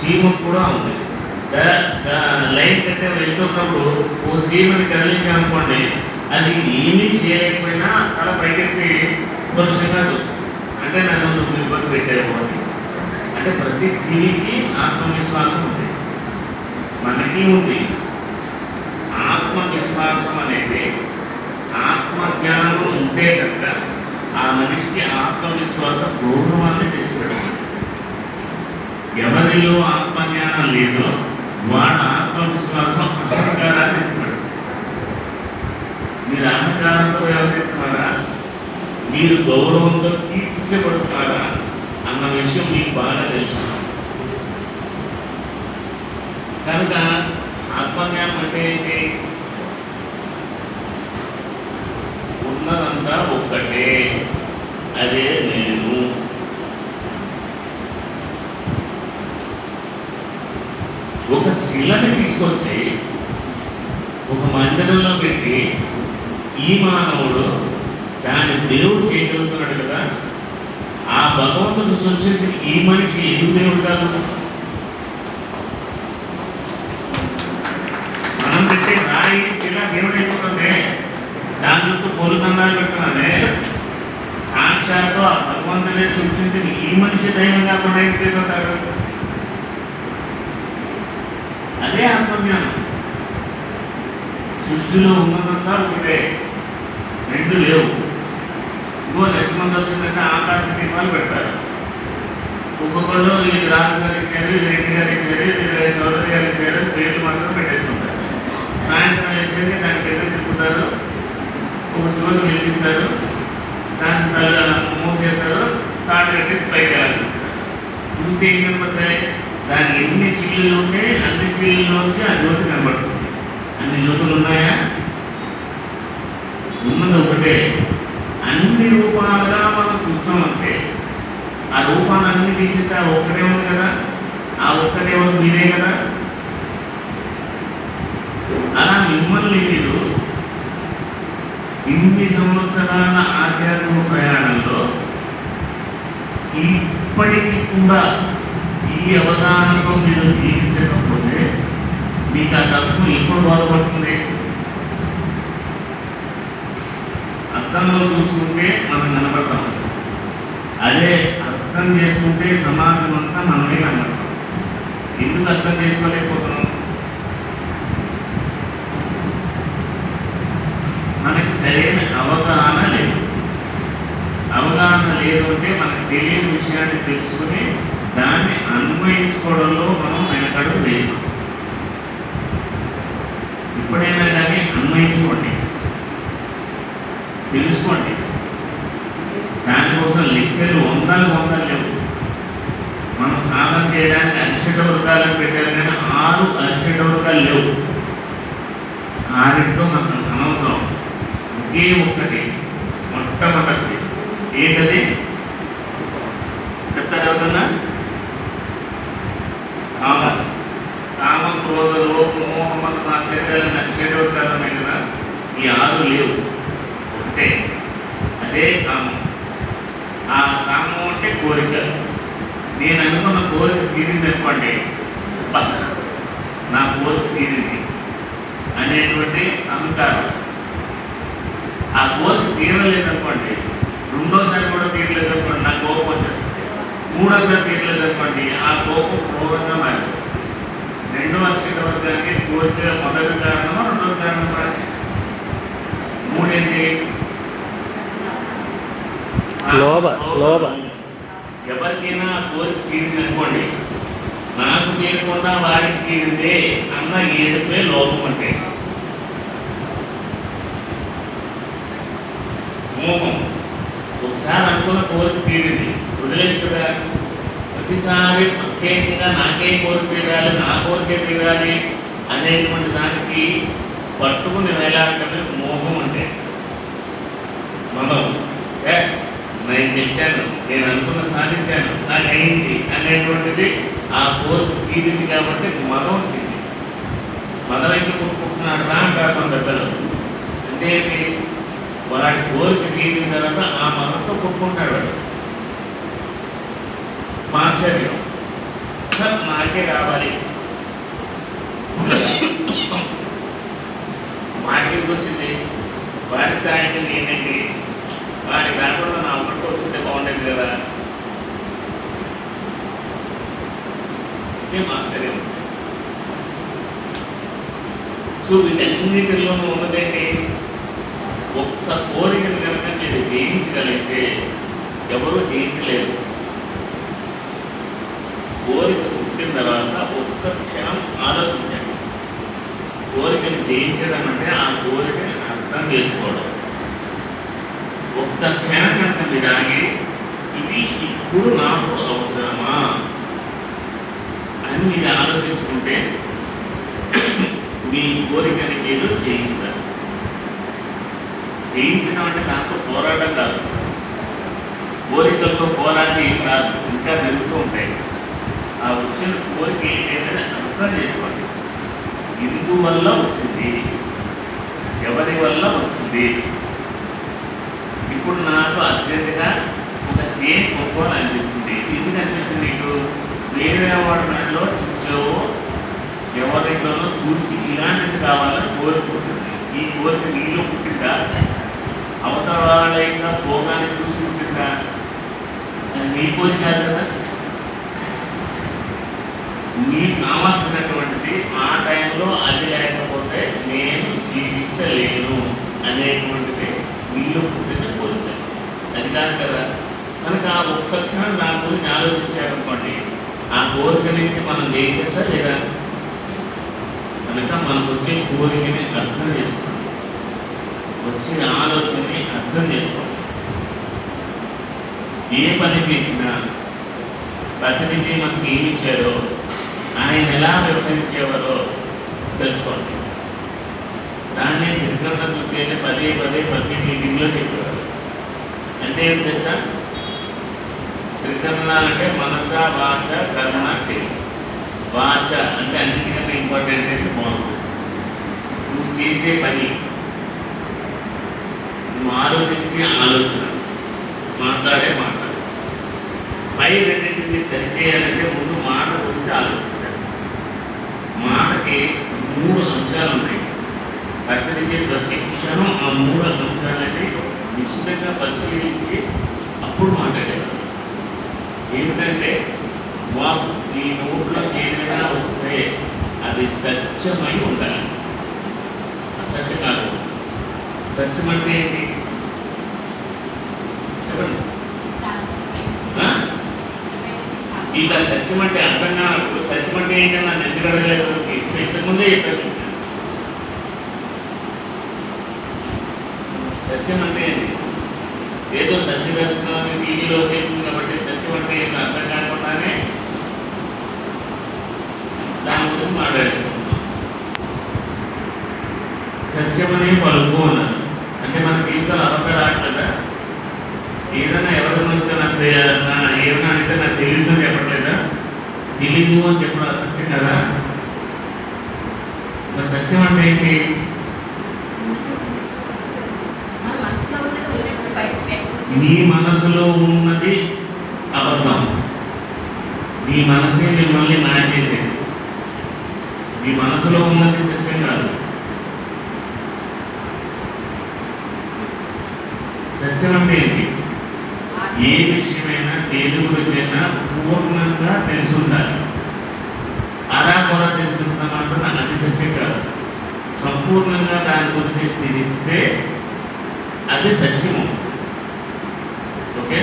జీవం కూడా ఉంది. లైన్ కట్టే వెళ్తున్నప్పుడు ఓ జీవుని కదిలించామనుకోండి, అది ఏమీ చేయలేకపోయినా తల పైకెత్తి పురుషంగా చూస్తుంది. అంటే నన్ను నువ్వు ఇబ్బంది పెట్టేవాడి. అంటే ప్రతి జీవికి ఆత్మవిశ్వాసం ఉంది, మనకి ఉంది. ఆత్మవిశ్వాసం అనేది ఆత్మజ్ఞానం ఉంటే కనుక ఆ మనిషికి ఆత్మవిశ్వాస గౌరవాన్ని తెచ్చిపెడుతుంది. ఎవరిలో ఆత్మజ్ఞానం లేదో వాళ్ళ ఆత్మవిశ్వాసం అహంకారాన్ని తెచ్చిపెడుతుంది. మీరు అహంకారంతో వ్యవహరిస్తున్నారా, మీరు గౌరవంతో కీర్తించబడుతున్నారా అన్న విషయం మీకు బాగా తెలుసు. కనుక ఆత్మజ్ఞానం అంటే ఏంటి? ఉన్నదంతా ఒక్కటే, అదే నేను. ఒక శిలని తీసుకొచ్చి ఒక మందిరంలో పెట్టి ఈ మానవుడు దాన్ని దేవుడు చేయగలుగుతున్నాడు కదా, ఆ భగవంతుడు సృష్టించిన ఈ మనిషి ఎందుకు దేవుడు కాదు? మనం పెట్టే రాయి శిల దేవుడు అయిపోతుంది. దాని చుట్టూ పొలుసందాలు పెట్టుకున్నానే, సాక్షాత్తు ఆ భగవంతుడే సృష్టించిన ఈ మనిషి దైవం కాకుండా అయిపోతారు. అదే ఆత్మజ్ఞానం. సృష్టిలో ఉన్నదంతా ఒకటే, రెండు లేవు. ఇంకో లక్ష్మణ్ వచ్చిందంటే ఆకాశ దీపాలు పెడతారు. ఒక్కొక్కళ్ళు ఇది రాజు గారు ఇచ్చారు, ఇది రెడ్డి గారు ఇచ్చారు, ఇది చౌదరి గారు ఇచ్చారు, పేర్లు మాత్రం పెట్టేసుకుంటారు. సాయంత్రం వేసేది దానికి ఎదురు తిప్పుతారు, ఒక చోటు వెలిగిస్తారు, దాన్ని మూసేస్తారు, తాడు కట్టేసి పైకి వెళ్ళాలి. చూస్తే ఏం కనపడతాయి? దానికి ఎన్ని చిల్లులు ఉంటే అన్ని చిల్లులోంచి ఆ జ్యోతి కనబడుతుంది. అన్ని జ్యోతులు ఉన్నాయా? ఉన్నది ఒకటే. అన్ని రూపాలుగా మనం చూస్తామంటే ఆ రూపాన్ని అన్ని తీసితే ఆ ఒక్కటే ఉంది కదా, ఆ ఒక్కటే ఉంది మీరే కదా. అలా మిమ్మల్ని మీరు ఇన్ని సంవత్సరాల ఆధ్యాత్మిక ప్రయాణంలో ఇప్పటికీ కూడా ఈ అవగాహనతో మీరు జీవించకపోతే మీకు ఆ తత్వం ఎప్పుడు బాధపడుతుంది? అర్థంలో చూసుకుంటే మనం కనబడతాం, అదే అర్థం చేసుకుంటే సమాజం అంతా మనమే కనబడతాం. ఎందుకు అర్థం చేసుకోలేకపోతున్నాం? మనకి సరైన అవగాహన లేదు. అవగాహన లేదు అంటే మనకు తెలియని విషయాన్ని తెలుసుకుని దాన్ని అన్వయించుకోవడంలో మనం వెనకడుగు వేసాం. ఎప్పుడైనా కానీ అన్వయించుకోండి, తెలుసుకోండి. దానికోసం లెక్చర్లు వందలు లేవు. మనం సాధన చేయడానికి అరిషట వర్గాలను పెట్టారు, కానీ 6 అరిషట వర్గాలు లేవు. 6 మనకు అనవసరం. ఒకే ఒక్కటి మొట్టమొదటి ఏంటది చెప్తారు ఎవరన్నా? కామ క్రోధ లోప మోహం నా చేరవకాలమే కదా. ఈ 6 లేవు, ఒకటే. అదే కామం. ఆ కామం అంటే కోరిక. నేను అనుకున్న కోరిక తీరింది అనుకోండి, నా కోరిక తీరింది అనేటువంటి అహంకారం. ఆ కోరిక తీరలేదనుకోండి, రెండోసారి కూడా తీరలేదనుకోండి, నా కోపం వచ్చేస్తుంది. మూడోసారి తీరలేదనుకోండి, ఆ కోపం క్రోధంగా మారింది. రెండవ అక్షర వర్గానికి కోరిక మొదటి కారణమా రెండవ కారణం పడింది. మూడేంటి? లోభ. ఎవరికైనా కోరిక తీరింది అనుకోండి, నాకు తీరకుండా వాడికి తీరిందే అన్న ఏడుపే లోపం అంటే. మోహం. ఒకసారి అనుకున్న కోరిక తీరింది, వదిలేసి కదా. ప్రతిసారి ప్రత్యేకంగా నాకే కోరిక తీరాలి, నా కోరికే తీరాలి అనేటువంటి దానికి పట్టుకుని వేలాడటమే మోహం అంటే. మనం నేను గెలిచాను, నేను అనుకున్న సాధించాను, నాకు అయింది అనేటువంటిది ఆ కోరిక తీరింది కాబట్టి మదం తీరింది. మదం అయితే కొట్టుకుంటున్నాడు రా అంటారు మన పెద్దలు. అంటే వాడి కోరిక తీరిన తర్వాత ఆ మదంతో కొట్టుకుంటాడు వాడు. మాత్సర్యం. అంతా నాకే కావాలి. వాటికి వచ్చింది, వాడి స్థాయికి నేనేంటి, వాడికి కాకుండా నా ఒక్కడికి వచ్చింటే బాగుండేది కదా. ఇదే ఆశ్చర్యం. సో వీటన్నిటిలోనూ ఉన్నదేంటి, ఒక్క కోరికను కనుక మీరు జయించగలిగితే ఎవరూ జయించలేరు. కోరిక పుట్టిన తర్వాత ఒక్క క్షణం ఆలోచించండి. కోరికను జయించడం అంటే ఆ కోరికని అర్థం చేసుకోవడం. ఒక్క క్షణం కనుక మీరు ఆగి ఇది ఇప్పుడు నాకు అవసరమా అని మీరు ఆలోచించుకుంటే మీ కోరికని మీరు జయించారు. జయించడం అంటే దాంతో పోరాటం కాదు, కోరికలతో పోరాటం ఏం కాదు, ఇంకా జరుగుతూ ఉంటాయి. ఆ వచ్చిన కోరిక ఏంటంటే అర్థం చేసుకోండి. ఇందువల్ల వచ్చింది, ఎవరి వల్ల వచ్చింది. ఇప్పుడు నాకు అర్జెంటుగా ఒక చైన్ కొనుక్కోవాలి అనిపించింది. ఎందుకు అనిపించింది నీకు? వేరే వాడి దాంట్లో చూసావో ఎవరింట్లోనో చూసి ఇలాంటిది కావాలని కోరుకుంటుంది. ఈ కోరిక నీలో పుట్టిందా, అవతల వాళ్ళైనా పోగానే చూసి పుట్టిందా? నీ కోరిక కాదు కదా. నీకు కావాల్సినటువంటిది ఆ టైంలో అది లేకపోతే నేను జీవించలేను అనేటువంటిది నీలో పుట్టిన కోరిక. అది కాదు కదా. మనకు ఆ ఒక్క క్షణం దాని గురించి ఆలోచించారనుకోండి, ఆ కోరిక నుంచి మనం జయించచ్చా లేదా? కనుక మనకు వచ్చే కోరికని అర్థం చేసుకోండి, వచ్చిన ఆలోచనని అర్థం చేసుకోండి. ఏ పని చేసినా ప్రతినిధి మనకి ఏమి ఇచ్చారో, ఆయన ఎలా వ్యవహరించేవారో తెలుసుకోండి. దాన్ని త్రికరణ శుద్ధి అని పదే ప్రతి మీటింగ్లో చెప్పేవారు. అంటే ఏం తెలుసా? త్రికరణ అంటే మనస, వాచ, కర్మ, చేయి. వాచ అంటే అన్నిటికన్నా ఇంపార్టెంట్ అంటే బాగుంటుంది. నువ్వు చేసే పని, నువ్వు ఆలోచించే ఆలోచన, మాట్లాడే మాట. పై రెండింటిని సరిచేయాలంటే ముందు మాట గురించి ఆలోచించాలి. మాటకి 3 అంశాలు ఉన్నాయి. ప్రతినిధి ప్రతి క్షణం ఆ 3 అంశాలని నిశ్చితంగా పరిశీలించి అప్పుడు మాట్లాడేవారు. ఏమిటంటే నీ నోట్లో ఏదైనా వస్తే అది సత్యమై ఉండాలి, అసత్యం కాదు. సత్యం అంటే ఏంటి చెప్పండి. ఇక సత్యం అంటే అర్థం కానప్పుడు సత్యం అంటే ఏంటని నన్ను ఎందుకు అడగలేదు? ఇంతకుముందే చెప్పాను. సత్యం అంటే ఏంటి? ఏదో సత్యదర్శనం టీవీలో వచ్చేసింది కాబట్టి సత్యం అంటే ఏంటో అర్థం కాకుండానే దాని గురించి మాట్లాడుకుంటున్నాం. సత్యం అనే పలుకు అన్నారు. అంటే మన జీవితంలో అబద్ధాలు ఆడలేదా? ఏదైనా ఎవరి నుంచి నాకు ఏమైనా అంటే నాకు తెలియదు అని చెప్పట్లేదా? తెలియదు అని చెప్పడం అసత్యం కదా. సత్యం అంటే ఏంటి? నీ మనసులో ఉన్నది అబద్ధం. నీ మనసే మిమ్మల్ని మాయ చేసేది. నీ మనసులో ఉన్నది సత్యం కాదు. సత్యం అంటే ఏంటి? ఏ విషయమైనా దేని గురించైనా పూర్ణంగా తెలిసి ఉండాలి. అరాకొర తెలుసుకున్న మాత్రం అది సత్యం కాదు. సంపూర్ణంగా దాని గురించి తెలిస్తే అది సత్యము. ఓకే.